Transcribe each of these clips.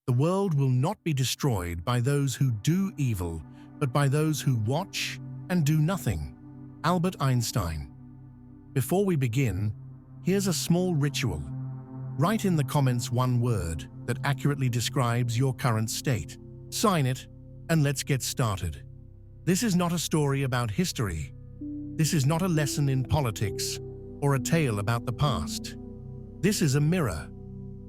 The world will not be destroyed by those who do evil, but by those who watch and do nothing. Albert Einstein. Before we begin, here's a small ritual. Write in the comments one word that accurately describes your current state. Sign it, and let's get started. This is not a story about history. This is not a lesson in politics or a tale about the past. This is a mirror,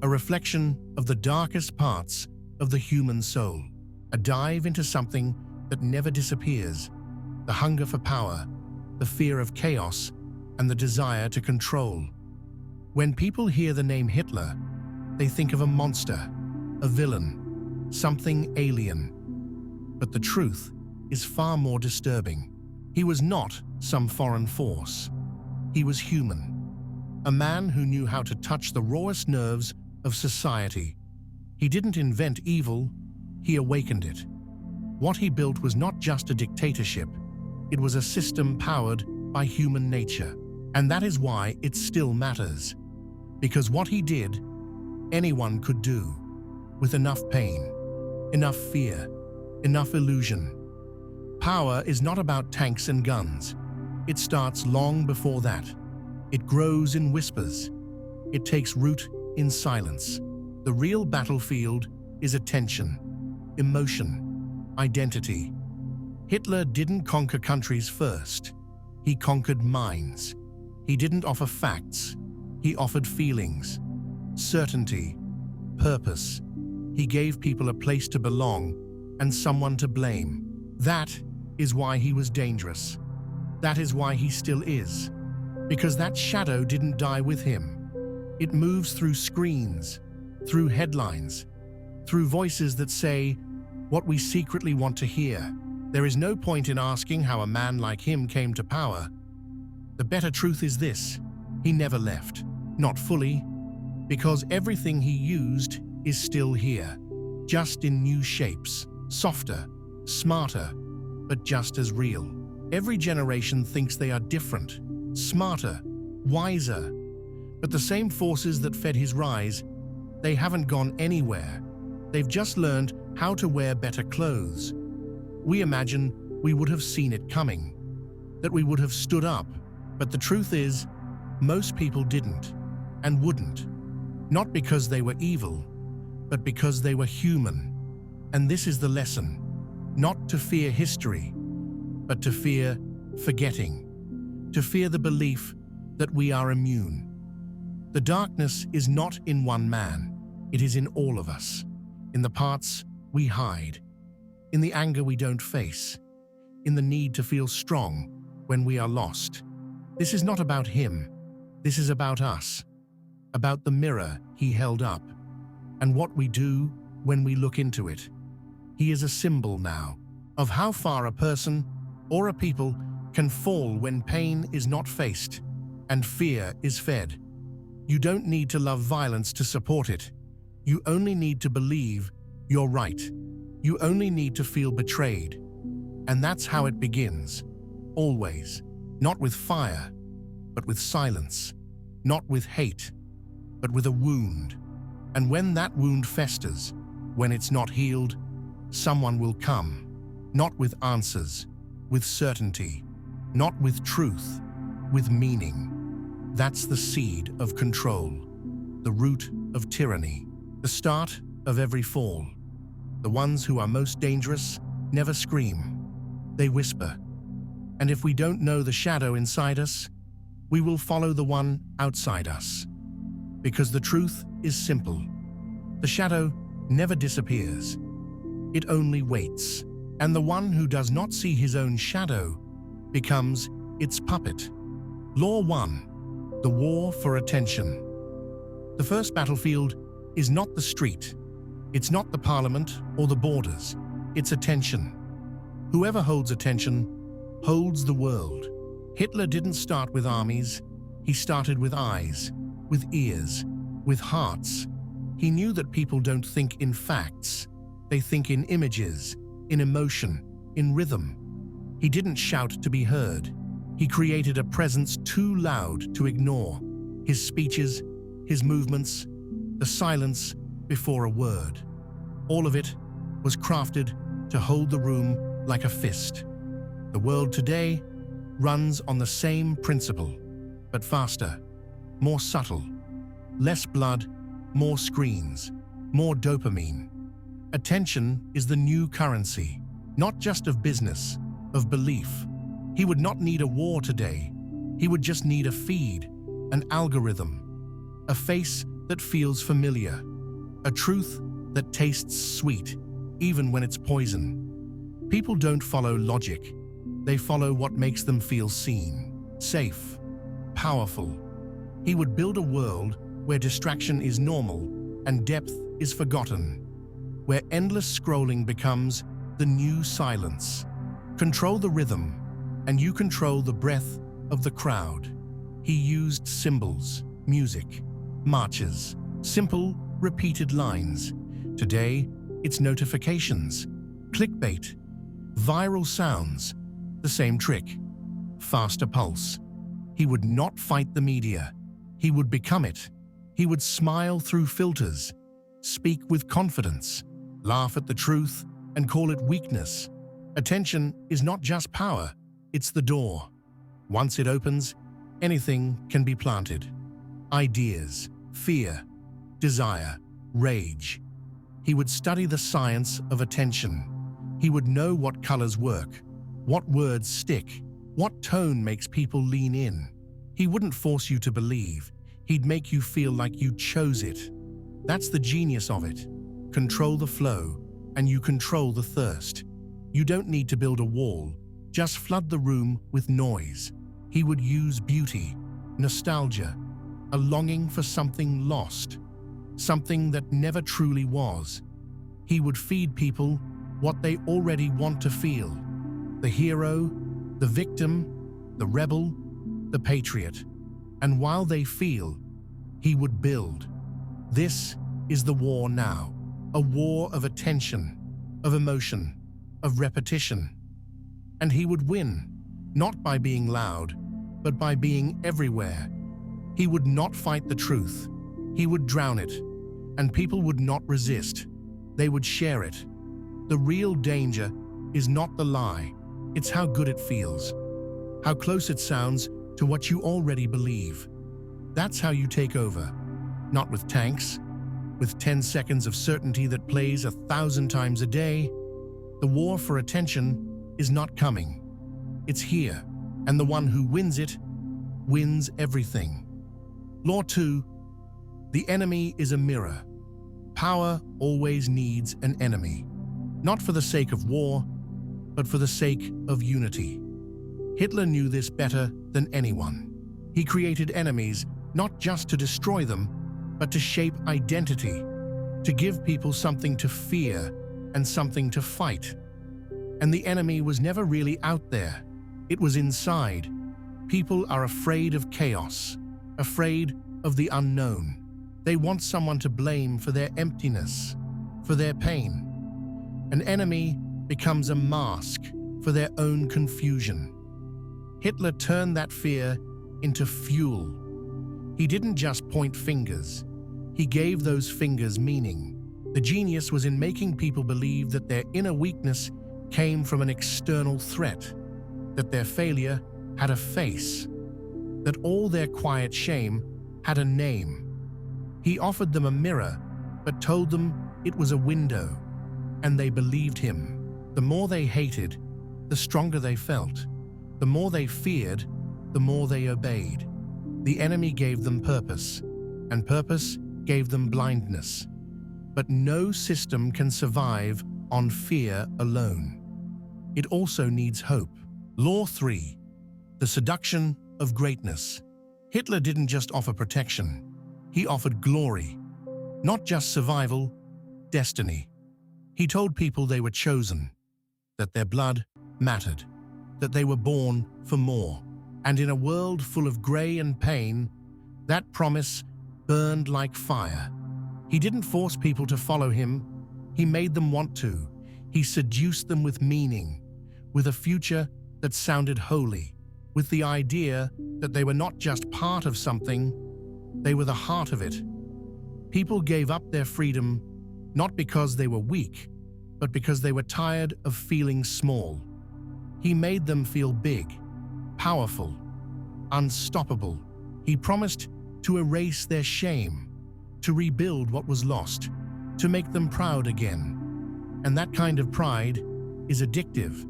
a reflection of the darkest parts of the human soul, a dive into something that never disappears, the hunger for power, the fear of chaos, and the desire to control. When people hear the name Hitler, they think of a monster, a villain, something alien. But the truth is far more disturbing. He was not some foreign force. He was human. A man who knew how to touch the rawest nerves of society. He didn't invent evil, he awakened it. What he built was not just a dictatorship, it was a system powered by human nature. And that is why it still matters. Because what he did, anyone could do, with enough pain, enough fear, enough illusion. Power is not about tanks and guns. It starts long before that. It grows in whispers. It takes root in silence. The real battlefield is attention, emotion, identity. Hitler didn't conquer countries first. He conquered minds. He didn't offer facts. He offered feelings, certainty, purpose. He gave people a place to belong and someone to blame. That is why he was dangerous. That is why he still is. Because that shadow didn't die with him. It moves through screens, through headlines, through voices that say what we secretly want to hear. There is no point in asking how a man like him came to power. The better truth is this: he never left. Not fully, because everything he used is still here, just in new shapes, softer, smarter, but just as real. Every generation thinks they are different, smarter, wiser, but the same forces that fed his rise, they haven't gone anywhere. They've just learned how to wear better clothes. We imagine we would have seen it coming, that we would have stood up, but the truth is, most people didn't and wouldn't. Not because they were evil, but because they were human. And this is the lesson: not to fear history, but to fear forgetting, to fear the belief that we are immune. The darkness is not in one man, it is in all of us, in the parts we hide, in the anger we don't face, in the need to feel strong when we are lost. This is not about him, this is about us, about the mirror he held up, and what we do when we look into it. He is a symbol now of how far a person or a people can fall when pain is not faced and fear is fed. You don't need to love violence to support it. You only need to believe you're right. You only need to feel betrayed. And that's how it begins. Always. Not with fire, but with silence. Not with hate, but with a wound. And when that wound festers, when it's not healed, someone will come. Not with answers, with certainty. Not with truth, with meaning. That's the seed of control, the root of tyranny, the start of every fall. The ones who are most dangerous never scream, they whisper. And if we don't know the shadow inside us, we will follow the one outside us. Because the truth is simple. The shadow never disappears. It only waits. And the one who does not see his own shadow becomes its puppet. Law 1. The war for attention. The first battlefield is not the street. It's not the parliament or the borders. It's attention. Whoever holds attention holds the world. Hitler didn't start with armies. He started with eyes, with ears, with hearts. He knew that people don't think in facts. They think in images, in emotion, in rhythm. He didn't shout to be heard. He created a presence too loud to ignore. His speeches, his movements, the silence before a word. All of it was crafted to hold the room like a fist. The world today runs on the same principle, but faster, more subtle. Less blood, more screens, more dopamine. Attention is the new currency, not just of business, of belief. He would not need a war today. He would just need a feed, an algorithm, a face that feels familiar, a truth that tastes sweet, even when it's poison. People don't follow logic. They follow what makes them feel seen, safe, powerful. He would build a world where distraction is normal and depth is forgotten, where endless scrolling becomes the new silence. Control the rhythm, and you control the breath of the crowd. He used symbols, music, marches, simple, repeated lines. Today, it's notifications, clickbait, viral sounds, the same trick, faster pulse. He would not fight the media. He would become it. He would smile through filters, speak with confidence, laugh at the truth, and call it weakness. Attention is not just power, it's the door. Once it opens, anything can be planted. Ideas, fear, desire, rage. He would study the science of attention. He would know what colors work, what words stick, what tone makes people lean in. He wouldn't force you to believe. He'd make you feel like you chose it. That's the genius of it. Control the flow, and you control the thirst. You don't need to build a wall. Just flood the room with noise. He would use beauty, nostalgia, a longing for something lost, something that never truly was. He would feed people what they already want to feel. The hero, the victim, the rebel, the patriot. And while they feel, he would build. This is the war now, a war of attention, of emotion, of repetition. And he would win, not by being loud, but by being everywhere. He would not fight the truth. He would drown it, and people would not resist. They would share it. The real danger is not the lie, it's how good it feels, how close it sounds to what you already believe. That's how you take over, not with tanks, with 10 seconds of certainty that plays 1,000 times a day. The war for attention is not coming. It's here, and the one who wins it wins everything. Law 2. The enemy is a mirror. Power always needs an enemy, not for the sake of war, but for the sake of unity. Hitler knew this better than anyone. He created enemies not just to destroy them, but to shape identity, to give people something to fear and something to fight. And the enemy was never really out there. It was inside. People are afraid of chaos, afraid of the unknown. They want someone to blame for their emptiness, for their pain. An enemy becomes a mask for their own confusion. Hitler turned that fear into fuel. He didn't just point fingers. He gave those fingers meaning. The genius was in making people believe that their inner weakness came from an external threat, that their failure had a face, that all their quiet shame had a name. He offered them a mirror, but told them it was a window, and they believed him. The more they hated, the stronger they felt. The more they feared, the more they obeyed. The enemy gave them purpose, and purpose gave them blindness. But no system can survive on fear alone. It also needs hope. Law 3. The seduction of greatness. Hitler didn't just offer protection. He offered glory. Not just survival, destiny. He told people they were chosen, that their blood mattered, that they were born for more. And in a world full of gray and pain, that promise burned like fire. He didn't force people to follow him. He made them want to. He seduced them with meaning, with a future that sounded holy, with the idea that they were not just part of something, they were the heart of it. People gave up their freedom, not because they were weak, but because they were tired of feeling small. He made them feel big, powerful, unstoppable. He promised to erase their shame, to rebuild what was lost, to make them proud again. And that kind of pride is addictive.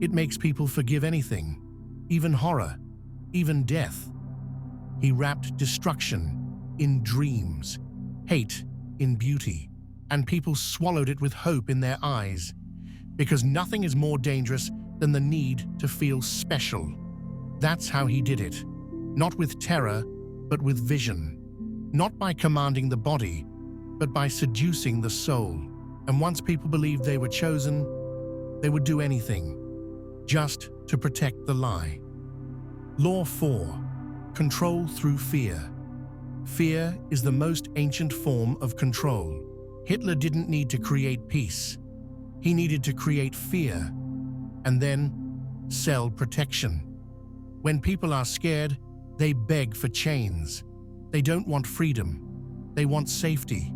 It makes people forgive anything, even horror, even death. He wrapped destruction in dreams, hate in beauty, and people swallowed it with hope in their eyes, because nothing is more dangerous than the need to feel special. That's how he did it, not with terror, but with vision, not by commanding the body, but by seducing the soul. And once people believed they were chosen, they would do anything, just to protect the lie. Law 4. Control through fear. Fear is the most ancient form of control. Hitler didn't need to create peace. He needed to create fear, and then sell protection. When people are scared, they beg for chains. They don't want freedom. They want safety.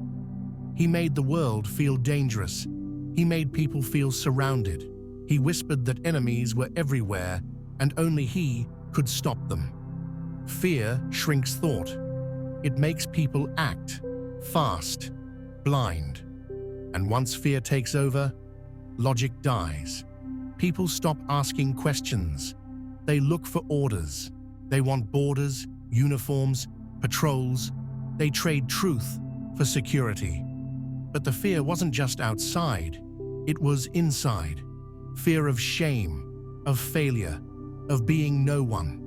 He made the world feel dangerous. He made people feel surrounded. He whispered that enemies were everywhere, and only he could stop them. Fear shrinks thought. It makes people act fast, blind. And once fear takes over, logic dies. People stop asking questions. They look for orders. They want borders, uniforms, patrols. They trade truth for security. But the fear wasn't just outside. It was inside. Fear of shame, of failure, of being no one.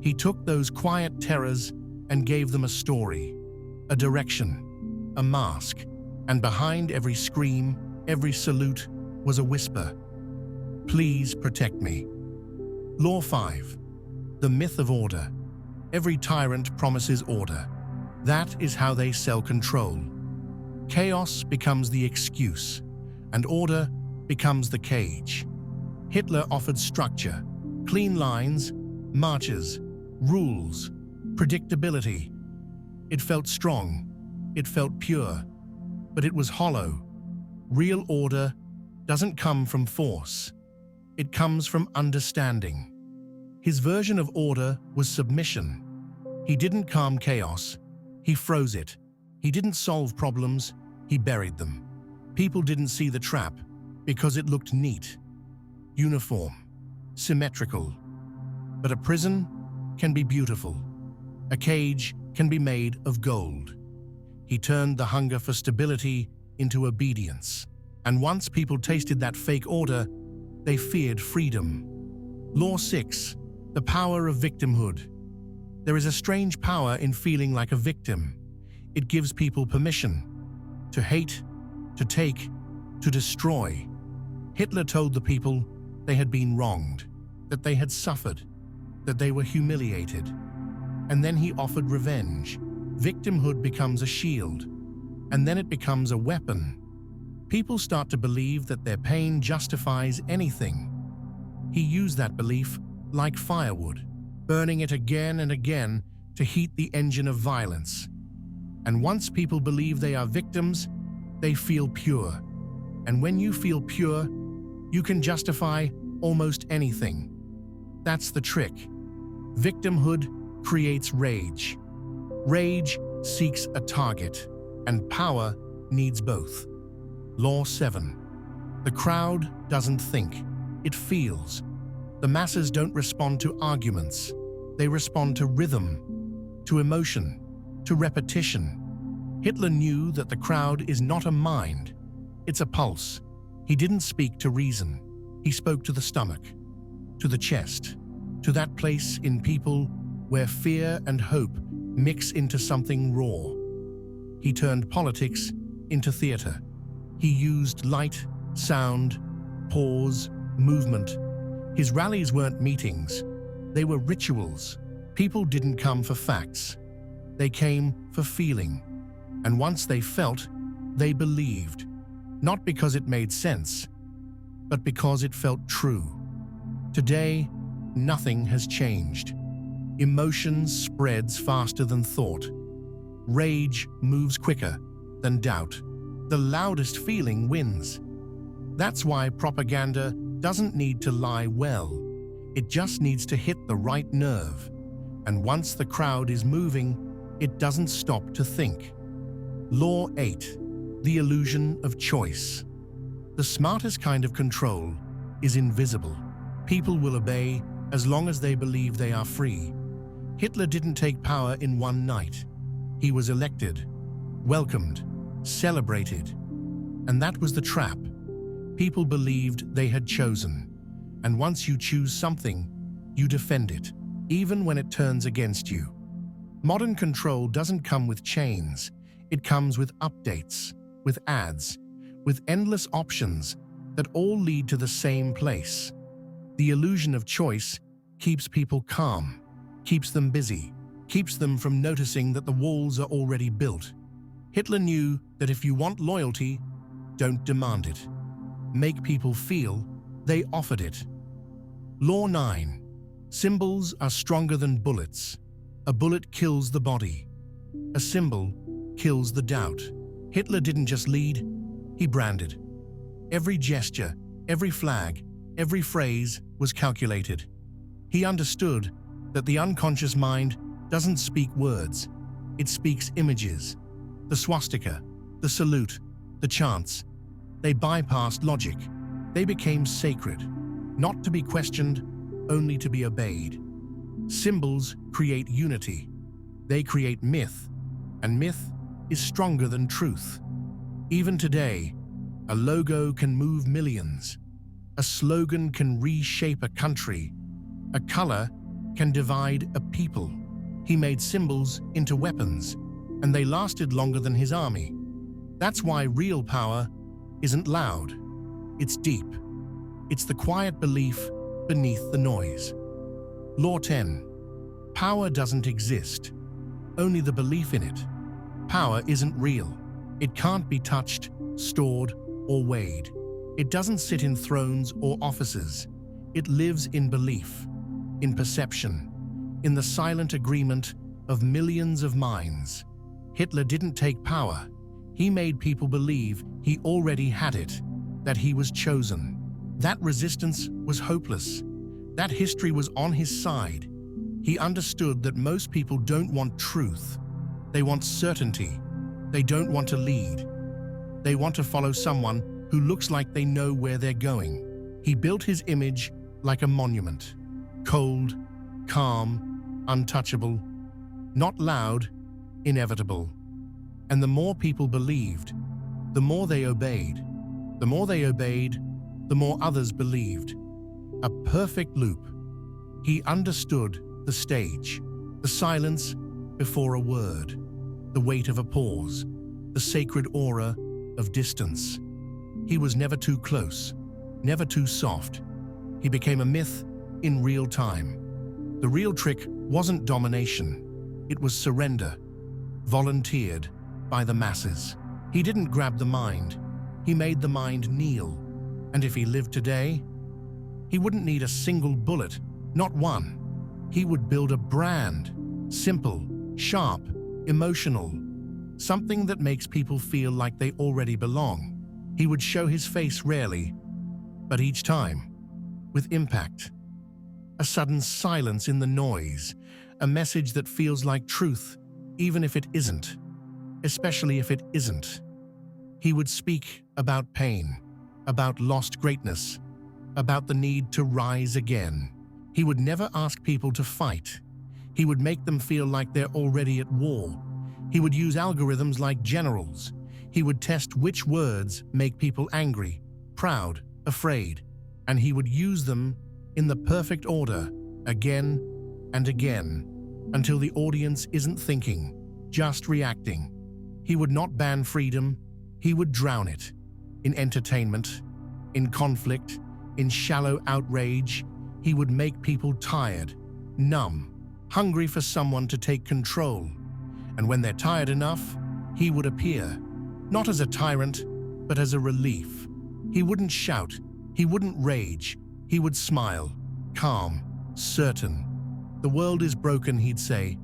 He took those quiet terrors and gave them a story, a direction, a mask. And behind every scream, every salute, was a whisper. Please protect me. Law 5. The myth of order. Every tyrant promises order. That is how they sell control. Chaos becomes the excuse, and order becomes the cage. Hitler offered structure, clean lines, marches, rules, predictability. It felt strong, it felt pure, but it was hollow. Real order doesn't come from force. It comes from understanding. His version of order was submission. He didn't calm chaos, he froze it. He didn't solve problems, he buried them. People didn't see the trap because it looked neat, uniform, symmetrical. But a prison can be beautiful. A cage can be made of gold. He turned the hunger for stability into obedience. And once people tasted that fake order, they feared freedom. Law 6. The power of victimhood. There is a strange power in feeling like a victim. It gives people permission to hate, to take, to destroy. Hitler told the people they had been wronged, that they had suffered, that they were humiliated. And then he offered revenge. Victimhood becomes a shield, and then it becomes a weapon. People start to believe that their pain justifies anything. He used that belief like firewood, burning it again and again to heat the engine of violence. And once people believe they are victims, they feel pure. And when you feel pure, you can justify almost anything. That's the trick. Victimhood creates rage. Rage seeks a target, and power needs both. Law 7. The crowd doesn't think, it feels. The masses don't respond to arguments. They respond to rhythm, to emotion, to repetition. Hitler knew that the crowd is not a mind, it's a pulse. He didn't speak to reason. He spoke to the stomach, to the chest, to that place in people where fear and hope mix into something raw. He turned politics into theater. He used light, sound, pause, movement. His rallies weren't meetings. They were rituals. People didn't come for facts. They came for feeling. And once they felt, they believed. Not because it made sense, but because it felt true. Today, nothing has changed. Emotion spreads faster than thought. Rage moves quicker than doubt. The loudest feeling wins. That's why propaganda doesn't need to lie well. It just needs to hit the right nerve. And once the crowd is moving, it doesn't stop to think. Law 8. The illusion of choice. The smartest kind of control is invisible. People will obey as long as they believe they are free. Hitler didn't take power in one night. He was elected, welcomed, celebrated. And that was the trap. People believed they had chosen. And once you choose something, you defend it, even when it turns against you. Modern control doesn't come with chains. It comes with updates, with ads, with endless options that all lead to the same place. The illusion of choice keeps people calm, keeps them busy, keeps them from noticing that the walls are already built. Hitler knew that if you want loyalty, don't demand it. Make people feel they offered it. Law 9. Symbols are stronger than bullets. A bullet kills the body. A symbol kills the doubt. Hitler didn't just lead, he branded. Every gesture, every flag, every phrase was calculated. He understood that the unconscious mind doesn't speak words, it speaks images. The swastika, the salute, the chants. They bypassed logic. They became sacred, not to be questioned, only to be obeyed. Symbols create unity. They create myth, and myth is stronger than truth. Even today, a logo can move millions. A slogan can reshape a country. A color can divide a people. He made symbols into weapons, and they lasted longer than his army. That's why real power isn't loud. It's deep. It's the quiet belief beneath the noise. Law 10. Power doesn't exist, only the belief in it. Power isn't real. It can't be touched, stored, or weighed. It doesn't sit in thrones or offices. It lives in belief, in perception, in the silent agreement of millions of minds. Hitler didn't take power. He made people believe he already had it, that he was chosen. That resistance was hopeless. That history was on his side. He understood that most people don't want truth. They want certainty. They don't want to lead. They want to follow someone who looks like they know where they're going. He built his image like a monument. Cold, calm, untouchable, not loud, inevitable. And the more people believed, the more they obeyed. The more they obeyed, the more others believed. A perfect loop. He understood the stage, the silence before a word, the weight of a pause, the sacred aura of distance. He was never too close, never too soft. He became a myth in real time. The real trick wasn't domination. It was surrender, volunteered by the masses. He didn't grab the mind. He made the mind kneel. And if he lived today, he wouldn't need a single bullet, not one. He would build a brand, simple, sharp, emotional, something that makes people feel like they already belong. He would show his face rarely, but each time, with impact. A sudden silence in the noise, a message that feels like truth, even if it isn't, especially if it isn't. He would speak about pain, about lost greatness, about the need to rise again. He would never ask people to fight. He would make them feel like they're already at war. He would use algorithms like generals. He would test which words make people angry, proud, afraid, and he would use them in the perfect order, again and again, until the audience isn't thinking, just reacting. He would not ban freedom, he would drown it. In entertainment, in conflict, in shallow outrage, he would make people tired, numb, hungry for someone to take control. And when they're tired enough, he would appear, not as a tyrant, but as a relief. He wouldn't shout, he wouldn't rage, he would smile, calm, certain. The world is broken, he'd say.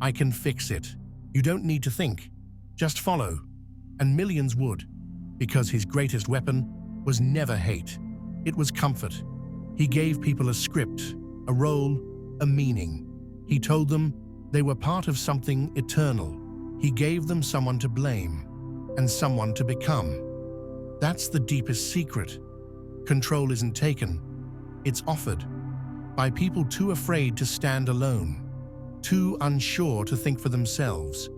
I can fix it. You don't need to think, just follow. And millions would. because his greatest weapon was never hate. It was comfort. He gave people a script, a role, a meaning. He told them they were part of something eternal. He gave them someone to blame and someone to become. That's the deepest secret. Control isn't taken, it's offered by people too afraid to stand alone, too unsure to think for themselves.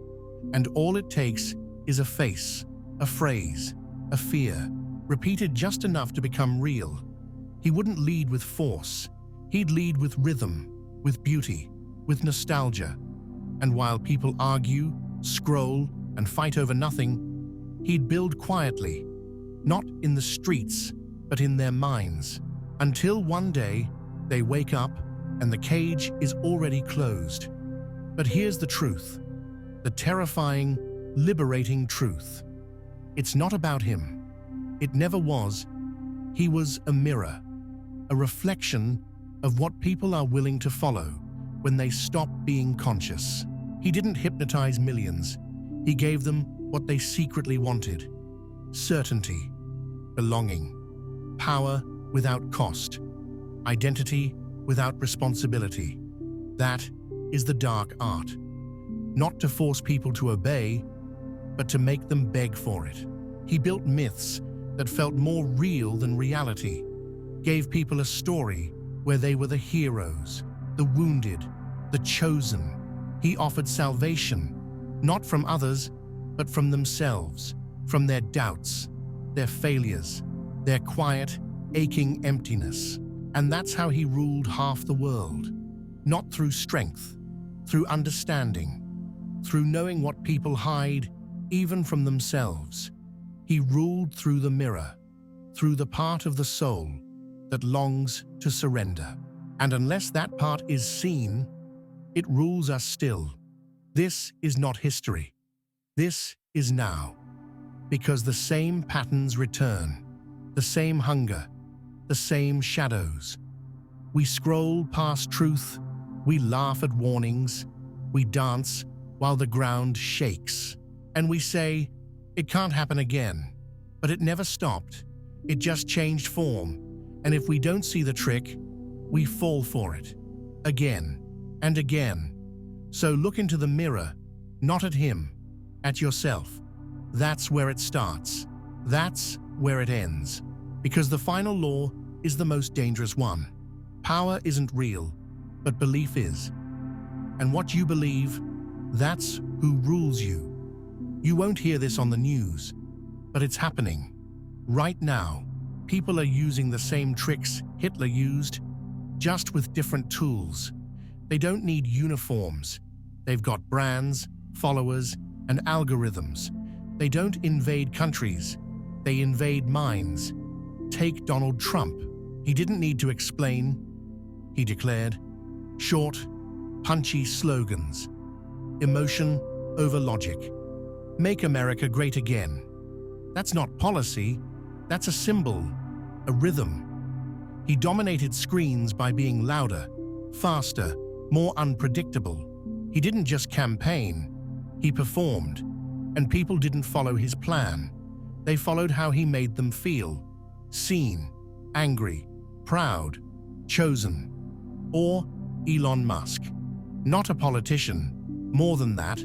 And all it takes is a face, a phrase, a fear, repeated just enough to become real. He wouldn't lead with force. He'd lead with rhythm, with beauty, with nostalgia. And while people argue, scroll, and fight over nothing, he'd build quietly, not in the streets, but in their minds, until one day they wake up and the cage is already closed. But here's the truth, the terrifying, liberating truth. It's not about him. It never was. He was a mirror, a reflection of what people are willing to follow when they stop being conscious. He didn't hypnotize millions. He gave them what they secretly wanted: certainty, belonging, power without cost, identity without responsibility. That is the dark art. Not to force people to obey, but to make them beg for it. He built myths that felt more real than reality, gave people a story where they were the heroes, the wounded, the chosen. He offered salvation, not from others, but from themselves, from their doubts, their failures, their quiet, aching emptiness. And that's how he ruled half the world. Not through strength, through understanding, through knowing what people hide, even from themselves. He ruled through the mirror, through the part of the soul that longs to surrender. And unless that part is seen, it rules us still. This is not history. This is now. Because the same patterns return, the same hunger, the same shadows. We scroll past truth, we laugh at warnings, we dance while the ground shakes. And we say, it can't happen again. But it never stopped. It just changed form. And if we don't see the trick, we fall for it. Again and again. So look into the mirror, not at him, at yourself. That's where it starts. That's where it ends. Because the final law is the most dangerous one. Power isn't real, but belief is. And what you believe, that's who rules you. You won't hear this on the news, but it's happening. Right now, people are using the same tricks Hitler used, just with different tools. They don't need uniforms. They've got brands, followers, and algorithms. They don't invade countries. They invade minds. Take Donald Trump. He didn't need to explain. He declared short, punchy slogans. Emotion over logic. Make America great again. That's not policy. That's a symbol, a rhythm. He dominated screens by being louder, faster, more unpredictable. He didn't just campaign, he performed. And people didn't follow his plan. They followed how he made them feel. Seen, angry, proud, chosen. Or Elon Musk. Not a politician, more than that,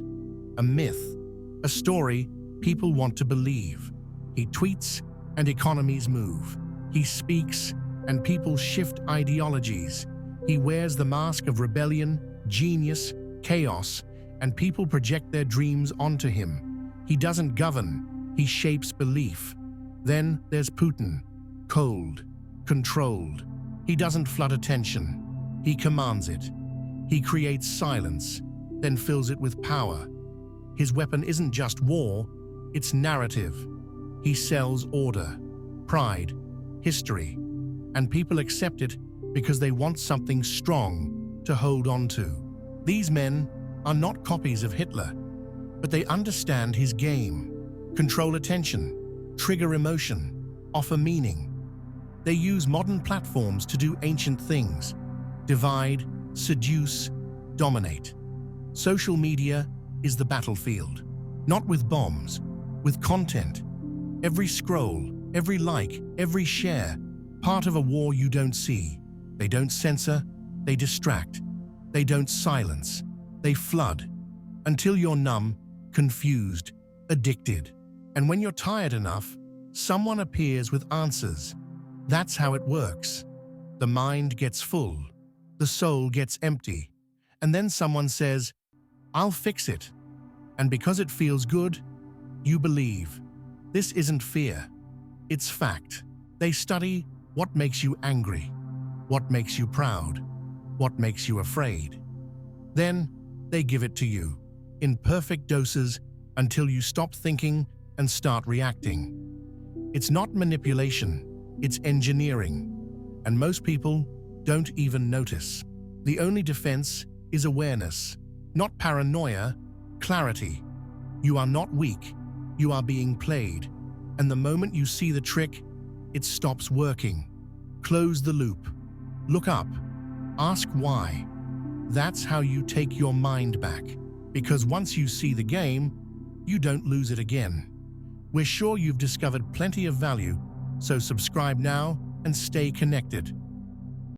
a myth, a story people want to believe. He tweets and economies move. He speaks and people shift ideologies. He wears the mask of rebellion, genius, chaos, and people project their dreams onto him. He doesn't govern, he shapes belief. Then there's Putin, cold, controlled. He doesn't flood attention, he commands it. He creates silence, then fills it with power. His weapon isn't just war, it's narrative. He sells order, pride, history, and people accept it because they want something strong to hold on to. These men are not copies of Hitler, but they understand his game, control attention, trigger emotion, offer meaning. They use modern platforms to do ancient things: divide, seduce, dominate. Social media is the battlefield, not with bombs, with content, Every scroll, every like, every share, part of a war you don't see. They don't censor, they distract. They don't silence, they flood. Until you're numb, confused, addicted. And when you're tired enough, someone appears with answers. That's how it works. The mind gets full, the soul gets empty, and then someone says, "I'll fix it." And because it feels good, you believe. This isn't fear, it's fact. They study what makes you angry, what makes you proud, what makes you afraid. Then they give it to you, in perfect doses, until you stop thinking and start reacting. It's not manipulation, it's engineering. And most people don't even notice. The only defense is awareness, not paranoia, clarity. You are not weak, you are being played. And the moment you see the trick, it stops working. Close the loop. Look up. Ask why. That's how you take your mind back. Because once you see the game, you don't lose it again. We're sure you've discovered plenty of value, so subscribe now and stay connected.